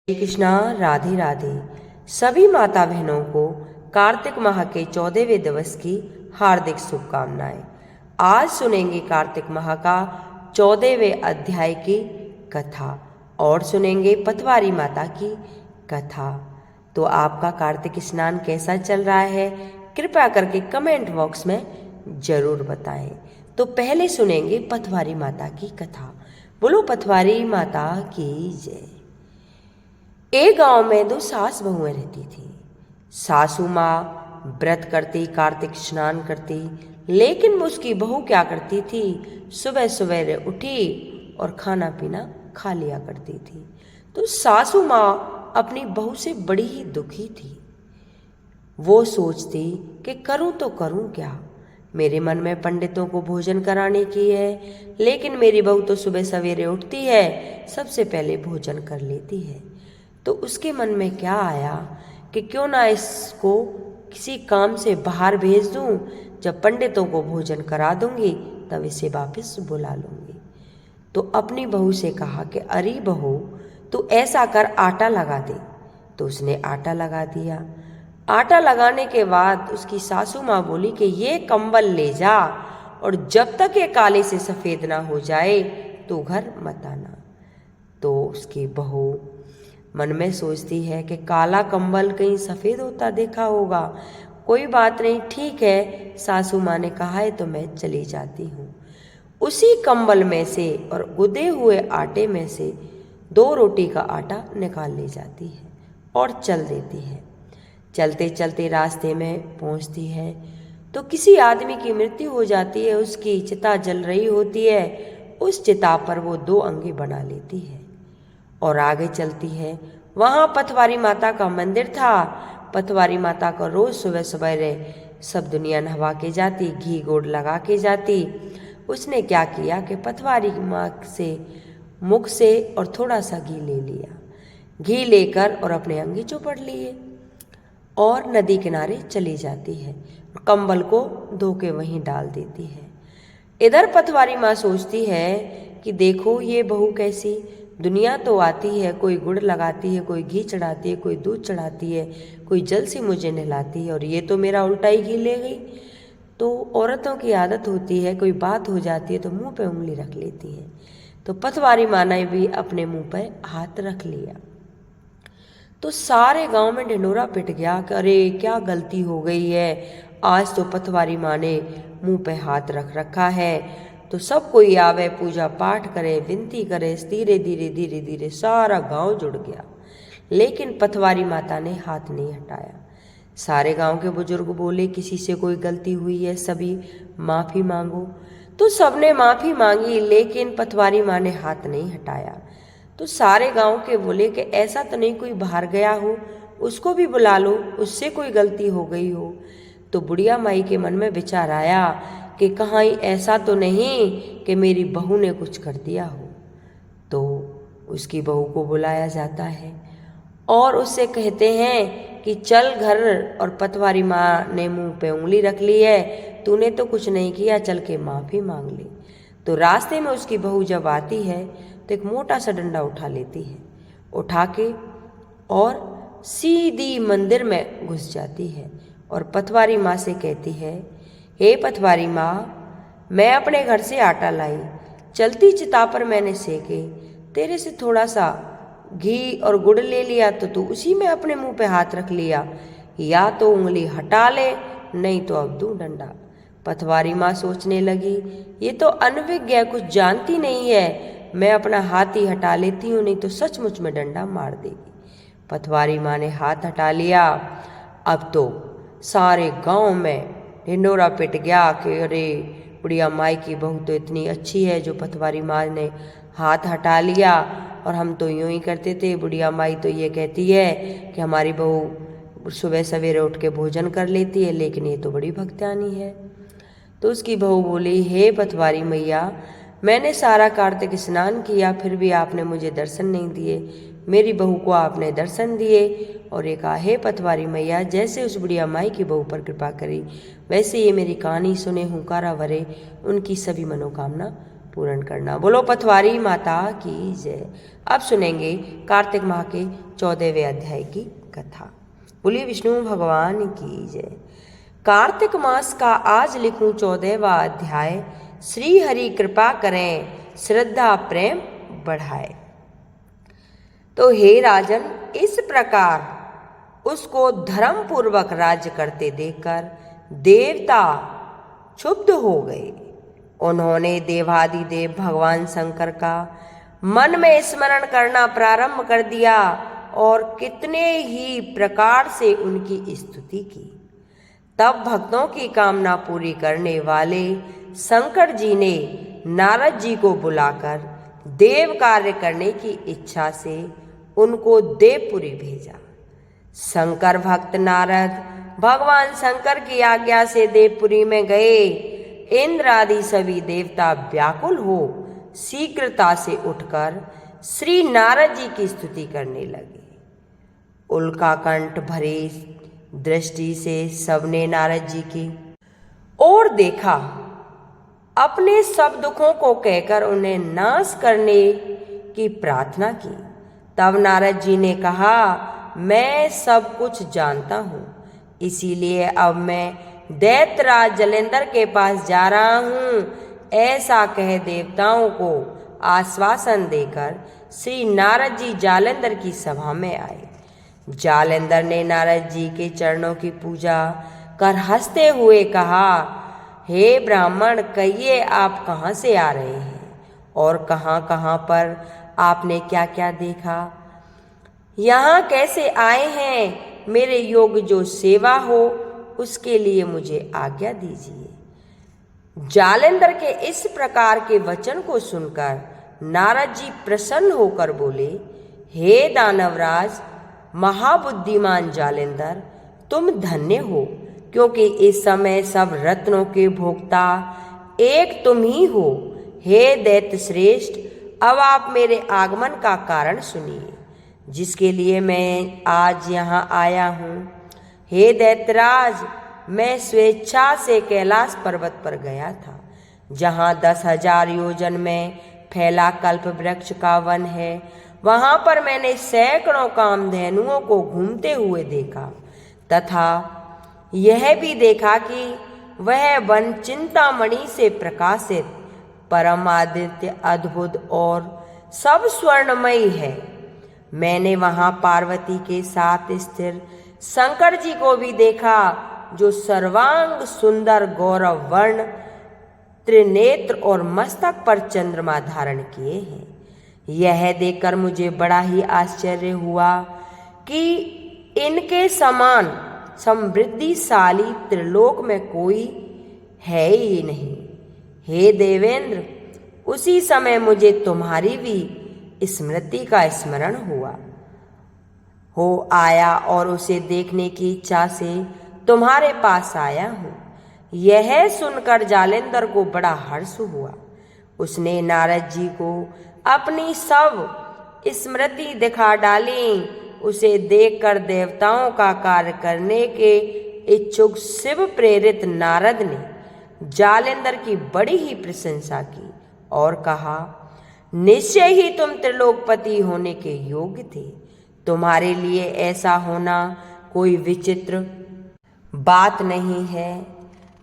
श्री कृष्णा। राधे राधे। सभी माता बहनों को कार्तिक माह के 14वें दिवस की हार्दिक शुभकामनाएं। आज सुनेंगे कार्तिक माह का 14वें अध्याय की कथा और सुनेंगे पतवारी माता की कथा। तो आपका कार्तिक स्नान कैसा चल रहा है, कृपया करके कमेंट बॉक्स में जरूर बताएं। तो पहले सुनेंगे पतवारी माता की कथा। बोलो पतवारी माता की जय। एक गांव में दो सास बहुएं रहती थी। सासू माँ व्रत करती, कार्तिक स्नान करती, लेकिन उसकी बहू क्या करती थी, सुबह सवेरे उठी और खाना पीना खा लिया करती थी। तो सासू माँ अपनी बहू से बड़ी ही दुखी थी। वो सोचती कि करूं तो करूं क्या, मेरे मन में पंडितों को भोजन कराने की है, लेकिन मेरी बहू तो सुबह सवेरे उठती है, सबसे पहले भोजन कर लेती है। तो उसके मन में क्या आया कि क्यों ना इसको किसी काम से बाहर भेज दूं, जब पंडितों को भोजन करा दूंगी तब इसे वापस बुला लूंगी। तो अपनी बहू से कहा कि अरे बहू, तू ऐसा कर, आटा लगा दे। तो उसने आटा लगा दिया। आटा लगाने के बाद उसकी सासू माँ बोली कि ये कंबल ले जा और जब तक ये काले से सफ़ेद ना हो जाए तो घर मत आना। तो उसकी बहू मन में सोचती है कि काला कंबल कहीं सफ़ेद होता देखा होगा। कोई बात नहीं, ठीक है, सासू माँ ने कहा है तो मैं चली जाती हूँ। उसी कंबल में से और गुदे हुए आटे में से 2 रोटी का आटा निकाल ले जाती है और चल देती है। चलते चलते रास्ते में पहुँचती है तो किसी आदमी की मृत्यु हो जाती है। उसकी चिता जल रही होती है। उस चिता पर वो 2 अंगे बना लेती है और आगे चलती है। वहाँ पतवारी माता का मंदिर था। पतवारी माता को रोज सुबह सवेरे सब दुनिया नहवा के जाती, घी गोड़ लगा के जाती। उसने क्या किया कि पतवारी माँ से मुख से और थोड़ा सा घी ले लिया। घी लेकर और अपने अंगे चौपड़ लिए और नदी किनारे चली जाती है। कंबल को धो के वहीं डाल देती है। इधर पतवारी माँ सोचती है कि देखो ये बहू कैसी, दुनिया तो आती है, कोई गुड़ लगाती है, कोई घी चढ़ाती है, कोई दूध चढ़ाती है, कोई जल से मुझे नहलाती है, और ये तो मेरा उल्टा ही घी ले गई। तो औरतों की आदत होती है, कोई बात हो जाती है तो मुंह पे उंगली रख लेती है। तो पतवारी माँ ने भी अपने मुंह पे हाथ रख लिया। तो सारे गांव में ढिंढोरा पिट गया कि अरे क्या गलती हो गई है, आज तो पतवारी माँ ने मुंह पे हाथ रख रखा है। तो सब कोई आवे, पूजा पाठ करे, विनती करे। धीरे धीरे धीरे धीरे सारा गांव जुड़ गया, लेकिन पतवारी माता ने हाथ नहीं हटाया। सारे गांव के बुजुर्ग बोले किसी से कोई गलती हुई है, सभी माफ़ी मांगो। तो सबने माफ़ी मांगी, लेकिन पतवारी माँ ने हाथ नहीं हटाया। तो सारे गांव के बोले कि ऐसा तो नहीं कोई बाहर गया हो, उसको भी बुला लो, उससे कोई गलती हो गई हो। तो बुढ़िया माई के मन में विचार आया कि कहीं ऐसा तो नहीं कि मेरी बहू ने कुछ कर दिया हो। तो उसकी बहू को बुलाया जाता है और उससे कहते हैं कि चल घर, और पतवारी माँ ने मुंह पे उंगली रख ली है, तूने तो कुछ नहीं किया, चल के माफ़ी मांग ले। तो रास्ते में उसकी बहू जब आती है तो एक मोटा सा डंडा उठा लेती है, उठा के और सीधी मंदिर में घुस जाती है और पतवारी माँ से कहती है, हे पतवारी माँ, मैं अपने घर से आटा लाई, चलती चिता पर मैंने सेके, तेरे से थोड़ा सा घी और गुड़ ले लिया तो तू उसी में अपने मुंह पे हाथ रख लिया, या तो उंगली हटा ले, नहीं तो अब दूं डंडा। पतवारी माँ सोचने लगी, ये तो अनभिज्ञ है, कुछ जानती नहीं है, मैं अपना हाथ ही हटा लेती हूँ, नहीं तो सचमुच में डंडा मार देगी। पतवारी माँ ने हाथ हटा लिया। अब तो सारे गांव में ढिंडोरा पिट गया कि अरे बुढ़िया माई की बहू तो इतनी अच्छी है जो पतवारी माँ ने हाथ हटा लिया, और हम तो यूं ही करते थे। बुढ़िया माई तो ये कहती है कि हमारी बहू सुबह सवेरे उठ के भोजन कर लेती है, लेकिन ये तो बड़ी भक्त्यानी है। तो उसकी बहू बोली, हे पतवारी मैया, मैंने सारा कार्तिक स्नान किया, फिर भी आपने मुझे दर्शन नहीं दिए। मेरी बहू को आपने दर्शन दिए और ये कहा, हे पतवारी मैया, जैसे उस बुढ़िया माई की बहू पर कृपा करी, वैसे ये मेरी कहानी सुने हुंकारा भरे, उनकी सभी मनोकामना पूर्ण करना। बोलो पथवारी माता की जय। अब सुनेंगे कार्तिक माह के 14वें अध्याय की कथा। बोलिए विष्णु भगवान की जय। कार्तिक मास का आज लिखूं 14वां अध्याय। श्री हरि कृपा करें, श्रद्धा प्रेम बढ़ाए। तो हे राजन, इस प्रकार उसको धर्म पूर्वक राज्य करते देखकर देवता क्षुब्ध हो गए। उन्होंने देवादिदेव भगवान शंकर का मन में स्मरण करना प्रारंभ कर दिया और कितने ही प्रकार से उनकी स्तुति की। तब भक्तों की कामना पूरी करने वाले शंकर जी ने नारद जी को बुलाकर देव कार्य करने की इच्छा से उनको देवपुरी भेजा। शंकर भक्त नारद भगवान शंकर की आज्ञा से देवपुरी में गए। इंद्र आदि सभी देवता व्याकुल हो शीघ्रता से उठकर श्री नारद जी की स्तुति करने लगे। उल्काकंठ भरी दृष्टि से सबने नारद जी की ओर देखा, अपने सब दुखों को कहकर उन्हें नाश करने की प्रार्थना की। तब नारद जी ने कहा, मैं सब कुछ जानता हूँ, इसीलिए अब मैं दैत्यराज जलेंद्र के पास जा रहा हूँ। ऐसा कह देवताओं को आश्वासन देकर श्री नारद जी जालंधर की सभा में आए। जालंधर ने नारद जी के चरणों की पूजा कर हंसते हुए कहा, हे ब्राह्मण, कहिए आप कहाँ से आ रहे हैं और कहाँ कहाँ पर आपने क्या क्या देखा? यहाँ कैसे आए हैं? मेरे योग्य जो सेवा हो उसके लिए मुझे आज्ञा दीजिए। जालंधर के इस प्रकार के वचन को सुनकर नारद जी प्रसन्न होकर बोले, हे दानवराज महाबुद्धिमान जालंधर, तुम धन्य हो, क्योंकि इस समय सब रत्नों के भोक्ता एक तुम ही हो। हे दैत्य श्रेष्ठ, अब आप मेरे आगमन का कारण सुनिए, जिसके लिए मैं आज यहाँ आया हूँ। हे दैत्यराज, मैं स्वेच्छा से कैलाश पर्वत पर गया था, जहाँ 10,000 योजन में फैला कल्प वृक्ष का वन है। वहाँ पर मैंने सैकड़ों कामधेनुओं को घूमते हुए देखा तथा यह भी देखा कि वह वन चिंतामणि से प्रकाशित परमादित्य अद्भुत और सब स्वर्णमयी है। मैंने वहाँ पार्वती के साथ स्थिर शंकर जी को भी देखा, जो सर्वांग सुंदर गौरव वर्ण त्रिनेत्र और मस्तक पर चंद्रमा धारण किए हैं। यह देखकर मुझे बड़ा ही आश्चर्य हुआ कि इनके समान समृद्धिशाली त्रिलोक में कोई है ही नहीं। हे देवेंद्र, उसी समय मुझे तुम्हारी भी स्मृति का स्मरण आया और उसे देखने की इच्छा से तुम्हारे पास आया हूँ। यह सुनकर जालंधर को बड़ा हर्ष हुआ। उसने नारद जी को अपनी सब स्मृति दिखा डाली। उसे देखकर देवताओं का कार्य करने के इच्छुक शिव प्रेरित नारद ने जालंधर की बड़ी ही प्रशंसा की और कहा, निश्चय ही तुम त्रिलोकपति होने के योग्य थे। तुम्हारे लिए ऐसा होना कोई विचित्र बात नहीं है।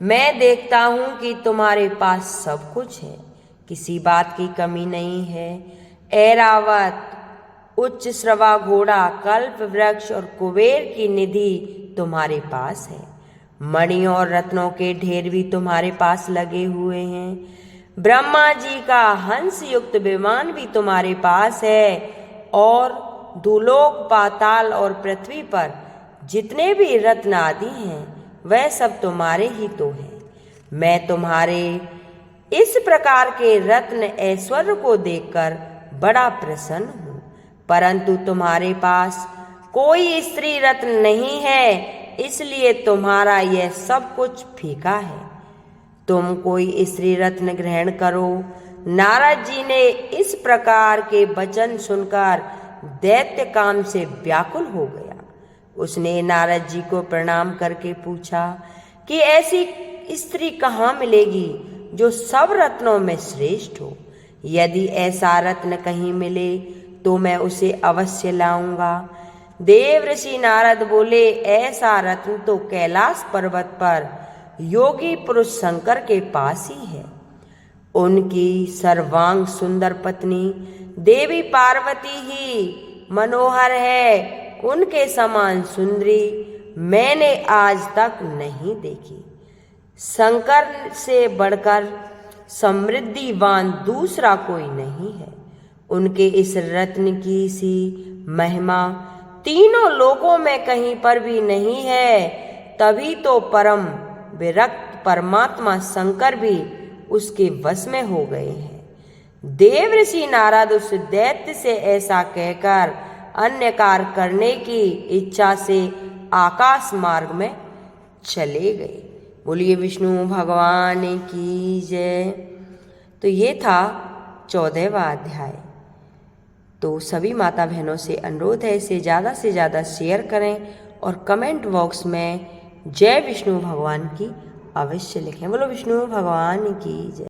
मैं देखता हूँ कि तुम्हारे पास सब कुछ है, किसी बात की कमी नहीं है। ऐरावत, उच्च श्रवा घोड़ा, कल्प वृक्ष और कुबेर की निधि तुम्हारे पास है। मणि और रत्नों के ढेर भी तुम्हारे पास लगे हुए हैं। ब्रह्मा जी का हंस युक्त विमान भी तुम्हारे पास है और दुलोक, पाताल और पृथ्वी पर जितने भी रत्न आदि हैं वह सब तुम्हारे ही तो हैं। मैं तुम्हारे इस प्रकार के रत्न ऐश्वर्य को देखकर बड़ा प्रसन्न हूँ, परंतु तुम्हारे पास कोई स्त्री रत्न नहीं है, इसलिए तुम्हारा यह सब कुछ फीका है। तुम कोई स्त्री रत्न ग्रहण करो। नारद जी ने इस प्रकार के वचन सुनकर दैत्य काम से व्याकुल हो गया। उसने नारद जी को प्रणाम करके पूछा कि ऐसी स्त्री कहाँ मिलेगी जो सब रत्नों में श्रेष्ठ हो। यदि ऐसा रत्न कहीं मिले तो मैं उसे अवश्य लाऊंगा। देव ऋषि नारद बोले, ऐसा रत्न तो कैलाश पर्वत पर योगी पुरुष शंकर के पास ही है। उनकी सर्वांग सुंदर पत्नी देवी पार्वती ही मनोहर है। उनके समान सुंदरी मैंने आज तक नहीं देखी। शंकर से बढ़कर समृद्धिवान दूसरा कोई नहीं है। उनके इस रत्न की सी महिमा तीनों लोकों में कहीं पर भी नहीं है। तभी तो परम विरक्त परमात्मा शंकर भी उसके वश में हो गए हैं। देव ऋषि नारद उस दैत्य से ऐसा कहकर अन्य कार्य करने की इच्छा से आकाश मार्ग में चले गए। बोलिए विष्णु भगवान की जय। तो ये था 14वां अध्याय। तो सभी माता बहनों से अनुरोध है, इसे ज़्यादा से ज़्यादा शेयर करें और कमेंट बॉक्स में जय विष्णु भगवान की अवश्य लिखें। बोलो विष्णु भगवान की जय।